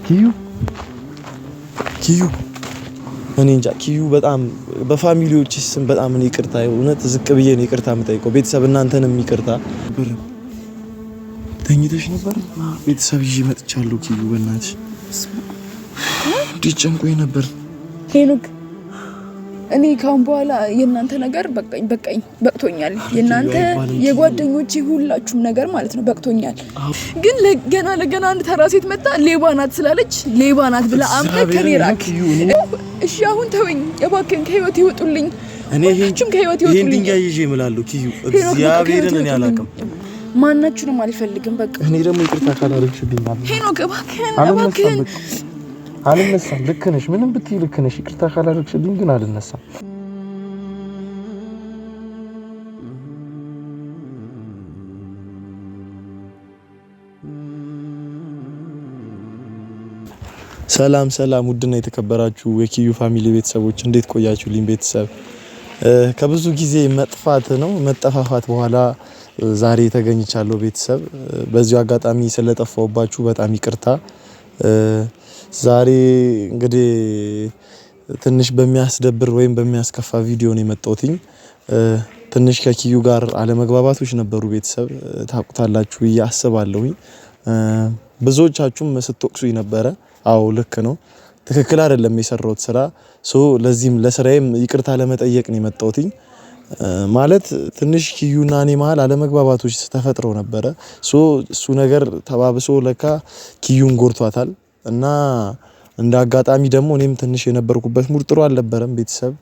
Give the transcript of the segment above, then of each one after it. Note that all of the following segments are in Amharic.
ኪዩ እኔ እንጃ ኪዩ በጣም በፋሚሊዎች ስም በጣም እኔ ይቅርታ እውነት ዝቅ ብዬ ነው ይቅርታ የምጠይቀው ቤተሰብ እናንተንም ይቅርታ ተኝተሽ ነበር ቤተሰብ ይዤ መጥቻለሁ ኪዩ በእናትሽ ዲጨንቆኝ ነበር ሄኖክ እኔ ካሁን በኋላ የእናንተ ነገር በቅቶኛል የእናንተ የጓደኞቼ ሁላችሁም ነገር ማለት ነው በቅቶኛል ግን ለገና አንድ ተራ ሴት መጣ ሌባ ናት ስላለች ሌባ ናት ብላ አምነህ ከኔ ራቅ እሺ አሁን ተወኝ እባክህን ከህይወት ይወጡልኝ እኔ ይሄን ድንጋይ ይዤ እምላለሁ ኪዩ እግዚአብሔርን እኔ አላውቅም ማናችሁንም አልፈልግም በቃ እኔ ደግሞ ይቅርታ ካላደረግሽልኝ ማለት ሄኖክ እባክህን አልነሳም ልክ ነሽ ምንም ብትይ ልክ ነሽ ይቅርታ ካላደረግሽልኝ ግን አልነሳም ሰላም ውድና የተከበራችሁ የኪዩ ፋሚሊ ቤተሰቦች እንዴት ቆያችሁልኝ ቤተሰብ ከብዙ ጊዜ መጠፋፋት በኋላ ዛሬ ተገኝቻለሁ ቤተሰብ በዚሁ አጋጣሚ ስለጠፋውባችሁ በጣም ይቅርታ ዛሬ እንግዲህ ትንሽ በሚያስደብር ወይም በሚያስከፋ ቪዲዮ ነው የመጣሁትኝ ትንሽ ከኪዩ ጋር አለመግባባቶች ነበሩ ቤተሰብ ታውቁታላችሁ አስባለሁኝ ብዙዎቻችሁም ስትወቅሱኝ ነበረ አዎ ልክ ነው ትክክል አይደለም የሰራሁት ስራ ለዚህም ለስራዬም ይቅርታ ለመጠየቅ ነው የመጣሁትኝ ማለት ትንሽ ኪዩና እኔ መሃል አለመግባባቶች ተፈጥረው ነበረ እሱ ነገር ተባብሶ ለካ ኪዩን ጎርቷታል እና እንደ አጋጣሚ ደግሞ እኔም ትንሽ የነበርኩበት ሙድ ጥሩ አልነበረም ቤተሰብ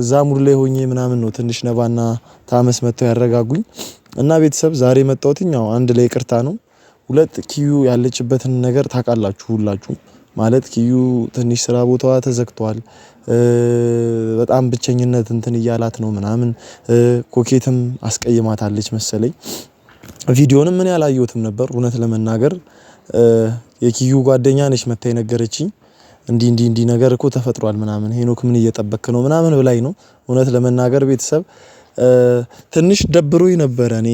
እዛ ሙድ ላይ ሆኜ ምናምን ነው ትንሽ ነባና ታመስ መተው ያረጋጉኝ እና ቤተሰብ ዛሬ መጣሁትኝ ያው አንድ ላይ ይቅርታ ነው ሁለት ኪዩ ያለችበትን ነገር ታውቃላችሁ ሁላችሁ ማለት ኪዩ ትንሽ ስራ ቦታዋ ተዘግቷል በጣም ብቸኝነት እንትን እያላት ነው ምናምን ኮኬትም አስቀይማታለች መሰለኝ ቪዲዮንም ምን ያላየሁትም ነበር እውነት ለመናገር የኪዩ ጓደኛ ነች መታ የነገረችኝ እንዲ ነገር እኮ ተፈጥሯል ምናምን ሄኖክ ምን እየጠበክ ነው ምናምን ብላኝ ነው እውነት ለመናገር ቤተሰብ ትንሽ ደብሮኝ ነበር እኔ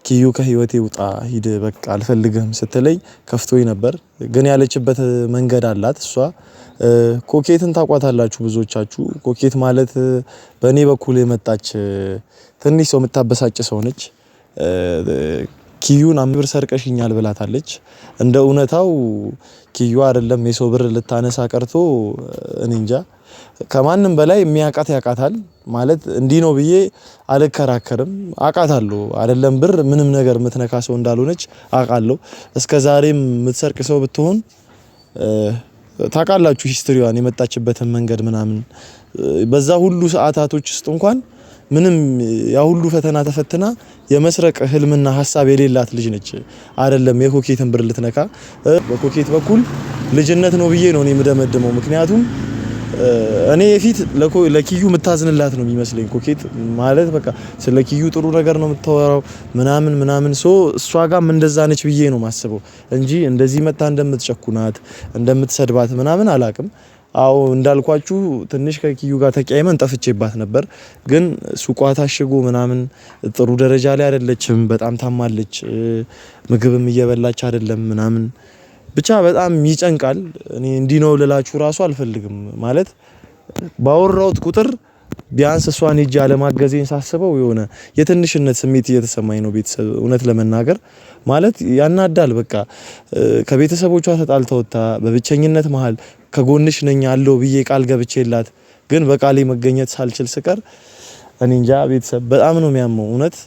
ኪዩ ከህይወቴ ውጣ ሂድ በቃ አልፈልግህም ስትለኝ ከፍቶኝ ነበር ግን ያለችበት መንገድ አላት እሷ ኮኬትን ታቋታላችሁ ብዙዎቻችሁ ኮኬት ማለት በእኔ በኩል የመጣች ትንሽ ሰው የምታበሳጭ ሰው ነች ኪዩን 5 ብር ሰርቀሽኛል ብላታለች እንደ እውነታው ኪዩ አይደለም የሰው ብር ልታነሳ ቀርቶ እኔ እንጃ ከማንም በላይ የሚያቃት ያቃታል ማለት እንዲህ ነው ብዬ አልከራከርም አቃታለሁ አይደለም ብር ምንም ነገር የምትነካ ሰው እንዳልሆነች አቃለሁ እስከዛሬም የምትሰርቅ ሰው ብትሆን ታውቃላችሁ ሂስትሪዋን የመጣችበትን መንገድ ምናምን በዛ ሁሉ ሰዓታቶች ውስጥ እንኳን ምንም ያ ሁሉ ፈተና ተፈትና የመስረቅ ህልምና ሐሳብ የሌላት ልጅ ነች አይደለም የኮኬትን ብር ልትነካ በኮኬት በኩል ልጅነት ነው ብዬ ነው እኔ የምደመድመው ምክንያቱም እኔ የፊት ለኪዩ ምታዝንላት ነው የሚመስለኝ ኮኬት ማለት በቃ ስለ ኪዩ ጥሩ ነገር ነው የምታወራው ምናምን እሷ ጋርም እንደዛ ነች ብዬ ነው ማስበው እንጂ እንደዚህ መታ እንደምትጨኩናት እንደምትሰድባት ምናምን አላቅም አው እንዳልኳችሁ ትንሽ ከኪዩ ጋር ተቀያይመን ጠፍቼባት ነበር ግን ሱቋ ታሽጎ ምናምን ጥሩ ደረጃ ላይ አይደለችም በጣም ታማለች ምግብም እየበላች አይደለም ምናምን ብቻ በጣም ይጨንቃል እኔ እንዲህ ነው ልላችሁ ራሱ አልፈልግም ማለት ባወራውት ቁጥር ቢያንስ እሷን ሄጄ አለማገዜን ሳስበው የሆነ የትንሽነት ስሜት እየተሰማኝ ነው ቤተሰብ እውነት ለመናገር ማለት ያናዳል በቃ ከቤተሰቦቿ ተጣልተውታ በብቸኝነት መሃል ከጎንሽ ነኝ አለው ብዬ ቃል ገብቼላት ግን በቃሌ መገኘት ሳልችል ስቀር እኔ እንጃ ቤተሰብ በጣም ነው የሚያመው እውነት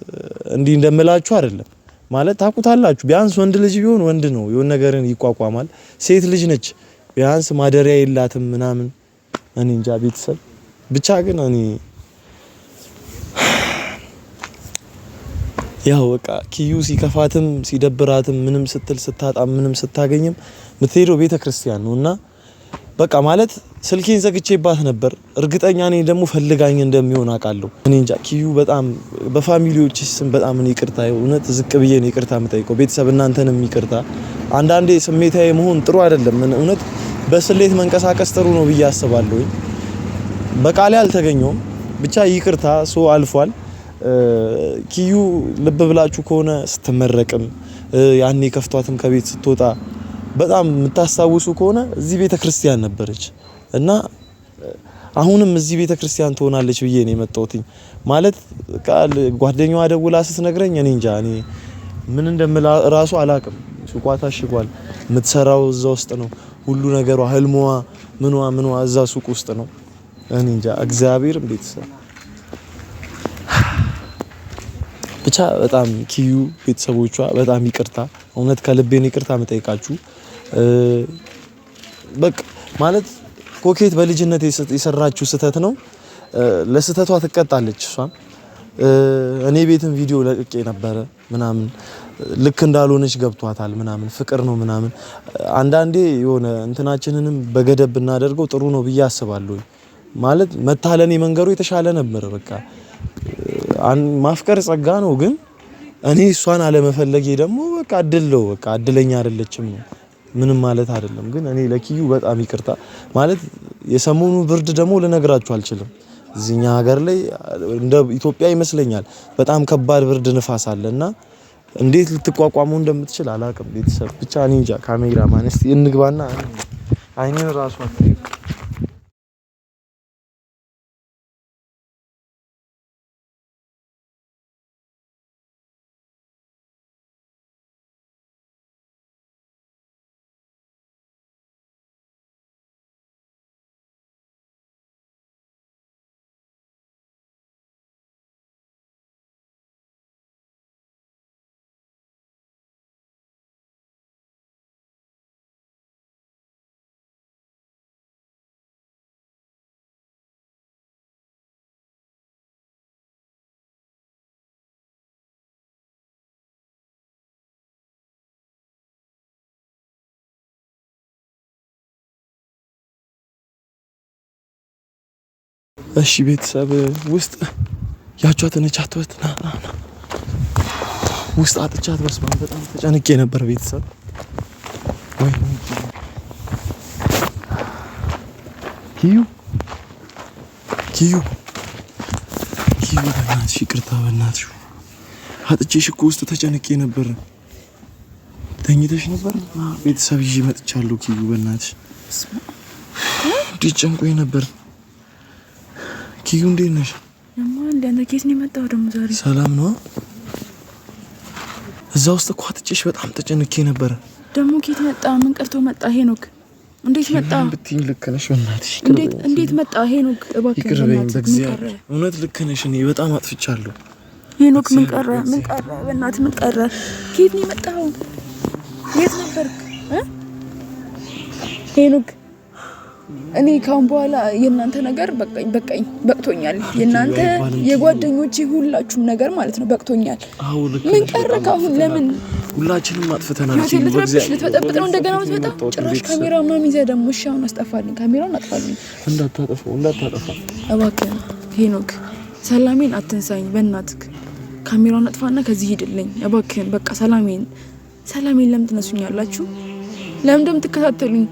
እንዲህ እንደምላችሁ አይደለም ማለት ታቁታላችሁ ቢያንስ ወንድ ልጅ ቢሆን ወንድ ነው የሆነ ነገርን ይቋቋማል ሴት ልጅ ነች ቢያንስ ማደሪያ የላትም ምናምን እኔ እንጃ ቤተሰብ ብቻ ግን እኔ ያው በቃ ኪዩ ሲከፋትም ሲደብራትም ምንም ስትል ስታጣም ምንም ስታገኝም ምትሄደው ቤተክርስቲያን ነውና በቃ ማለት ስልኬን ዘግቼባት ነበር እርግጠኛ ነኝ ደግሞ ፈልጋኝ እንደሚሆን አውቃለሁ እኔ እንጃ ኪዩ በጣም በፋሚሊዎች ስም በጣም እኔ ይቅርታ እውነት ዝቅ ብዬ ነው ይቅርታ የምጠይቀው ቤተሰብ እናንተንም ይቅርታ አንዳንዴ ስሜታዊ መሆን ጥሩ አይደለም እውነት በስሌት መንቀሳቀስ ጥሩ ነው ብዬ አስባለሁ በቃሌ አልተገኘውም ብቻ ይቅርታ አልፏል ኪዩ ልብ ብላችሁ ከሆነ ስትመረቅም ያኔ ከፍቷትም ከቤት ስትወጣ በጣም የምታስታውሱ ከሆነ እዚህ ቤተክርስቲያን ነበረች እና አሁንም እዚህ ቤተክርስቲያን ትሆናለች ብዬ ነው የመጣሁት። ማለት ቃል ጓደኛዋ ደውላ ስትነግረኝ እኔ እንጃ እኔ ምን እንደምላ ራሱ አላቅም። ሱቋ ታሽጓል። የምትሰራው እዛ ውስጥ ነው። ሁሉ ነገሯ ህልሟ ምኗ እዛ ሱቅ ውስጥ ነው። እኔ እንጃ እግዚአብሔር ቤተሰብ ብቻ በጣም ኪዩ ቤተሰቦቿ በጣም ይቅርታ፣ እውነት ከልቤን ይቅርታ መጠየቃችሁ። በቃ ማለት ኮኬት በልጅነት የሰራችው ስህተት ነው። ለስህተቷ ትቀጣለች እሷም። እኔ ቤትም ቪዲዮ ለቅቄ ነበረ ምናምን ልክ እንዳልሆነች ገብቷታል ምናምን ፍቅር ነው ምናምን። አንዳንዴ የሆነ እንትናችንንም በገደብ ብናደርገው ጥሩ ነው ብዬ አስባለሁ። ማለት መታለኔ መንገሩ የተሻለ ነበር። በቃ ማፍቀር ጸጋ ነው፣ ግን እኔ እሷን አለመፈለጌ ደግሞ በቃ እድለው በቃ እድለኛ አይደለችም ነው ምንም ማለት አይደለም። ግን እኔ ለኪዩ በጣም ይቅርታ ማለት የሰሞኑ ብርድ ደግሞ ልነግራችሁ አልችልም። እዚህኛ ሀገር ላይ እንደ ኢትዮጵያ ይመስለኛል በጣም ከባድ ብርድ ንፋስ አለና እንዴት ልትቋቋመው እንደምትችል አላቅም። ቤተሰብ ብቻ እኔ እንጃ። ካሜራማን እስቲ እንግባና አይኔን ራሱ አትይ። እሺ ቤተሰብ ውስጥ ያቻት ነቻቷት ና ውስጥ አጥቻት በስማ በጣም ተጨንቄ ነበር ቤተሰብ። ወይ ኪዩ በእናትሽ ይቅርታ በእናትሽ አጥቼሽ እኮ ውስጥ ተጨንቄ ነበር። ተኝተሽ ነበር ቤተሰብ ይዤ መጥቻለሁ። ኪዩ በእናትሽ ጨንቆኝ ነበር። ኪዩ እንዴት ነሽ? ለማን ኬት ነው የመጣው ደግሞ ዛሬ? ሰላም ነው? እዛ ውስጥ እኮ አጥቼሽ በጣም ተጨንቄ ነበር። ደግሞ ኬት መጣ? ምን ቀርቶ መጣ? ሄኖክ እንዴት መጣ? ብትይኝ ልክ ነሽ በእናትሽ። እንዴት መጣ ሄኖክ? እባክህ ይቅርበኝ በእግዚአብሔር። እውነት ልክ ነሽ። እኔ በጣም አጥፍቻለሁ። ሄኖክ ምን ቀረ? በእናትህ ምን ቀረ? ኬት ነው የመጣው? የት ነበርክ ሄኖክ? እኔ ካሁን በኋላ የእናንተ ነገር በቅቶኛል። የእናንተ የጓደኞቼ ሁላችሁም ነገር ማለት ነው በቅቶኛል። ምን ቀረ ካሁን? ለምን ሁላችንም አጥፍተናል። ልትበጠብጥ ነው እንደገና የምትመጣው? ጭራሽ ካሜራ ምናምን ይዘህ ደግሞ እሺ፣ አሁን አስጠፋልኝ፣ ካሜራውን አጥፋልኝ። እንዳታጠፋ እባክህ ሄኖክ። ሰላሜን አትንሳኝ በእናትህ። ካሜራውን አጥፋና ከዚህ ሂድልኝ እባክህን። በቃ ሰላሜን ለምን ትነሱኛላችሁ? ለምን እንደምትከታተሉኝ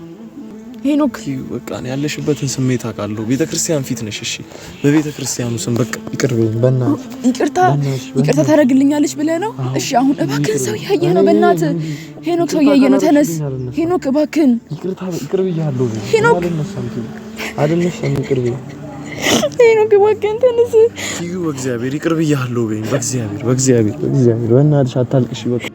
ሄኖክ? በቃ ያለሽበትን ስሜት አውቃለሁ። ቤተክርስቲያን ፊት ነሽ። እሺ በቤተክርስቲያኑ ስም በቃ ይቅርበኝ በእናትህ። ይቅርታ ታደርግልኛለች ብለህ ነው? እሺ አሁን እባክህን፣ ሰው እያየህ ነው። በእናትህ ሄኖክ፣ ሰው እያየህ ነው። ተነስ ሄኖክ እባክህን። ይቅር ብያለሁ ሄኖክ። አይደለሽም ይቅር ብዬ ሄኖክ እባክህን ተነስ። ኪዩ በእግዚአብሔር ይቅር ብያለሁ በይኝ። በእግዚአብሔር በእናትሽ አታልቅሽ በቃ።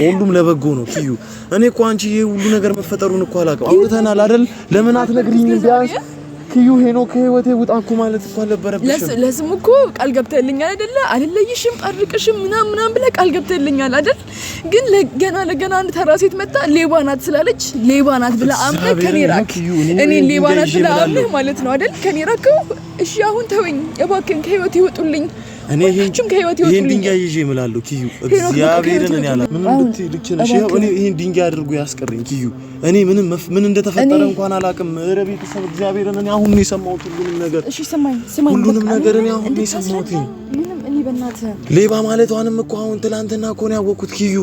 ሁሉም ለበጎ ነው ኪዩ። እኔ እኮ አንቺ ይሄ ሁሉ ነገር መፈጠሩን እኮ አላውቅም። አውርተናል አይደል? ለምን አትነግሪኝም? ቢያንስ ኪዩ ሄኖክ ከህይወቴ ውጣ እኮ ማለት እኮ አልነበረብሽም። ለስሙ እኮ ቃል ገብተልኛል አይደለ? አልለይሽም፣ አርቅሽም ምናምን ብለህ ቃል ገብተልኛል አይደል? ግን ለገና አንድ ተራ ሴት መጣ ሌባ ናት ስላለች ሌባ ናት ብለህ አምነህ ከኔ ራቅ። እኔ ሌባ ናት ብለህ አምነህ ማለት ነው አይደል? ከኔ ራቅው። እሺ አሁን ተወኝ እባክህን፣ ከህይወቴ ይወጡልኝ። እኔ ይሄን ድንጋይ ይዤ እምላለሁ ኪዩ። እግዚአብሔርን እኔ አላ ምን እንድትልክልሽ ይሄው እኔ ይሄን ድንጋይ አድርጎ ያስቀረኝ ኪዩ። እኔ ምን እንደተፈጠረ እንኳን አላውቅም። ኧረ ቤተሰብ እግዚአብሔርን እኔ አሁን ነው የሰማሁት ሁሉንም ነገር። እሺ ስማኝ ሁሉንም ነገር እኔ አሁን ነው የሰማሁት። ምንም እኔ በእናትህ ሌባ ማለቷንም እኮ አሁን ትላንትና እኮ ነው ያወቅኩት ኪዩ።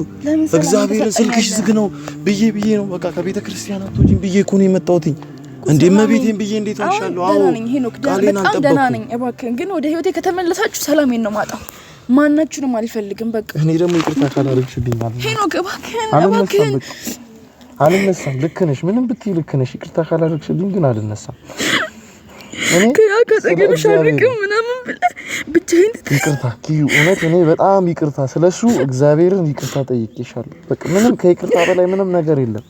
እግዚአብሔር ስልክሽ ዝግ ነው ብዬ ነው በቃ ከቤተ ክርስቲያን አትወጪም ብዬ እኮ ነው የመጣሁት። እንዴ መቤቴን ብዬ እንዴት ዋሻለሁ? አዎ በጣም ደህና ነኝ። እባክህን ግን ወደ ህይወቴ ከተመለሳችሁ ሰላሜን ነው ማጣው። ማናችሁንም አልፈልግም። በቃ እኔ ደግሞ ይቅርታ ካላደረግሽልኝ ማለት ነው ሄኖክ እባክህን አልነሳም። ልክ ነሽ፣ ምንም ብትይ ልክ ነሽ። ይቅርታ ካላደረግሽልኝ ግን አልነሳም። እኔ ከጠገብሽ አልቅም ምናምን ብለህ ብቻዬን ይቅርታ ኪዩ፣ እውነት እኔ በጣም ይቅርታ ስለሱ እግዚአብሔርን ይቅርታ ጠይቄሻለሁ። በቃ ምንም ከይቅርታ በላይ ምንም ነገር የለም።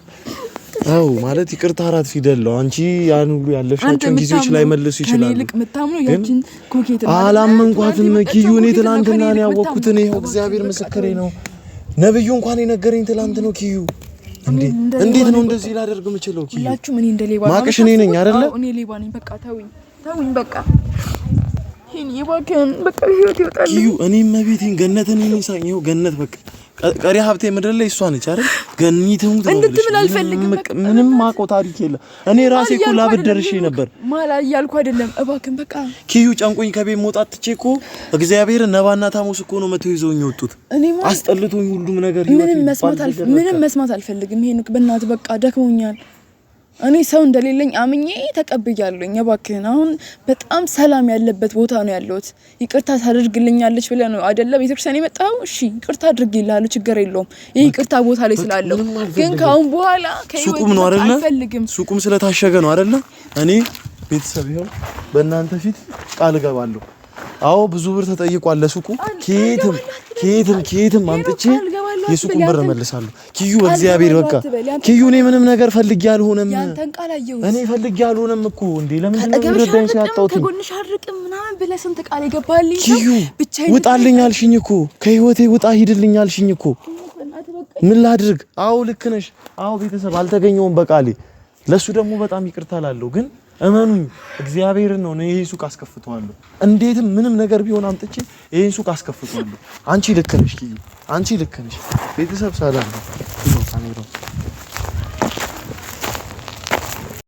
አው ማለት ይቅርታ አራት ፊደል ነው። አንቺ ያን ሁሉ ያለፍሻቸውን ጊዜዎች ላይ መልሱ ይችላል። እኔ ልክ መታምነው ያቺን ኮኬት አላመንኳትም ኪዩ። እኔ ትላንትና ነው ያወቅኩት። እኔ እግዚአብሔር ምስክሬ ነው። ነብዩ እንኳን የነገረኝ ትላንት ነው ኪዩ። እንዴት ነው እንደዚህ ላደርግ የምችለው ኪዩ? ሁላችሁም እኔ እንደ ሌባ ማቀሽ እኔ ነኝ አይደለ? እኔ ሌባ ነኝ። በቃ ተውኝ በቃ ይሄን ይባከን በቃ ህይወት ይወጣል ኪዩ። እኔም መቤቴን ገነትን ይሳኝው ገነት በቃ ቀሪ ሀብቴ ምድር ላይ እሷ ነች አይደል? ገኒቱም እንድትብል አልፈልግም። ምንም ማውቀው ታሪክ የለም። እኔ ራሴ እኮ ላበደርሽ ነበር ማላ እያልኩ አይደለም። እባክህን በቃ ኪዩ ጨንቆኝ ከቤት መውጣት ትቼ እኮ እግዚአብሔር ነባና ታሙስ እኮ ነው መተው ይዘውኝ ወጡት። አስጠልቶኝ ሁሉም ነገር ምንም መስማት አልፈልግም። ይሄን በእናትህ በቃ ደክሞኛል። እኔ ሰው እንደሌለኝ አምኜ ተቀብያለሁኝ። እባክህን አሁን በጣም ሰላም ያለበት ቦታ ነው ያለሁት። ይቅርታ ታደርግልኛለች ብለህ ነው አይደለ ቤተክርስቲያን የመጣው? እሺ ይቅርታ አድርግልሃለሁ፣ ችግር የለውም። ይሄ ይቅርታ ቦታ ላይ ስላለው ግን ካሁን በኋላ ሱቁም ነው አይደለ? ሱቁም ስለታሸገ ነው አይደለ? እኔ ቤተሰብ ይሁን በእናንተ ፊት ቃል እገባለሁ። አዎ ብዙ ብር ተጠይቋል ለሱቁ። ኬትም አምጥቼ የሱቁን ብር እመልሳለሁ። ኪዩ በእግዚአብሔር በቃ ኪዩ፣ እኔ ምንም ነገር ፈልጌ አልሆነም። እኔ ፈልጌ አልሆነም እኮ እንዴ። ለምን ነው ረዳኝ ሲያጣውት ከጎንሽ አርቅም ምናምን ብለህ ስንት ቃል ይገባልኝ ኪዩ። ውጣልኝ አልሽኝ እኮ ከህይወቴ ውጣ ሂድልኝ አልሽኝ እኮ። ምን ላድርግ? አዎ ልክ ነሽ። አዎ ቤተሰብ አልተገኘውም በቃሌ። ለሱ ደግሞ በጣም ይቅርታ ላለው ግን እመኑኝ እግዚአብሔርን ነው ይሄን ሱቅ አስከፍተዋለሁ። እንዴትም ምንም ነገር ቢሆን አምጥቼ ይሄን ሱቅ አስከፍተዋለሁ። አንቺ ልክ ነሽ ኪዩ፣ አንቺ ልክ ነሽ። ቤተሰብ ሰላም ነው።